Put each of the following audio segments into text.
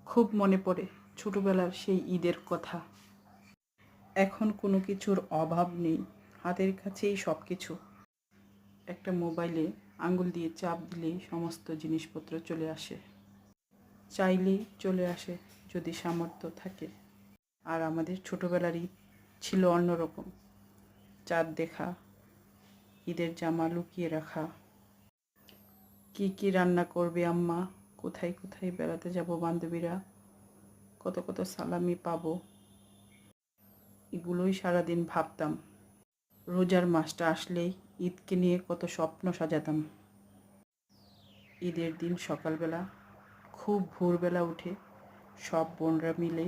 খুব মনে পড়ে ছোটবেলার সেই ঈদের কথা। এখন কোনো কিছুর অভাব নেই, হাতের কাছেই সব কিছু। একটা মোবাইলে আঙুল দিয়ে চাপ দিলেই সমস্ত জিনিসপত্র চলে আসে, চাইলেই চলে আসে যদি সামর্থ্য থাকে। আর আমাদের ছোটবেলার ঈদ ছিল অন্যরকম। চাঁদ দেখা, ঈদের জামা লুকিয়ে রাখা, কি কি রান্না করবে আম্মা, কোথায় কোথায় বেড়াতে যাব বান্ধবীরা, কত কত সালামি পাবো, এগুলোই সারাদিন ভাবতাম। রোজার মাসটা আসলেই ঈদকে নিয়ে কত স্বপ্ন সাজাতাম। ঈদের দিন সকালবেলা খুব ভোরবেলা উঠে সব বোনরা মিলে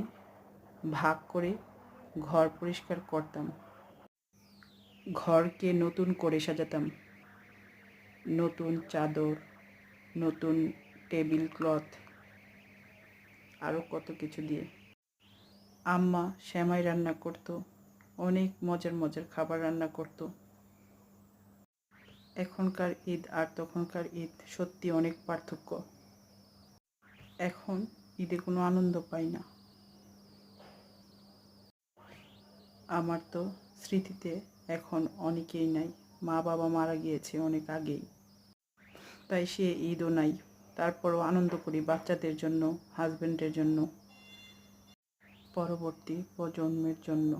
ভাগ করে ঘর পরিষ্কার করতাম, ঘরকে নতুন করে সাজাতাম। নতুন চাদর, নতুন টেবিল ক্লথ, আরও কত কিছু দিয়ে। আম্মা সেমাই রান্না করতো, অনেক মজার মজার খাবার রান্না করতো। এখনকার ঈদ আর তখনকার ঈদ সত্যি অনেক পার্থক্য। এখন ঈদে কোনো আনন্দ পাই না। আমার তো স্মৃতিতে এখন অনেকেই নাই, মা বাবা মারা গিয়েছে অনেক আগেই, তাই সে ঈদও নাই। তারপরও আনন্দ করি বাচ্চাদের জন্য, হাজব্যান্ডের জন্য, পরবর্তী প্রজন্মের জন্য।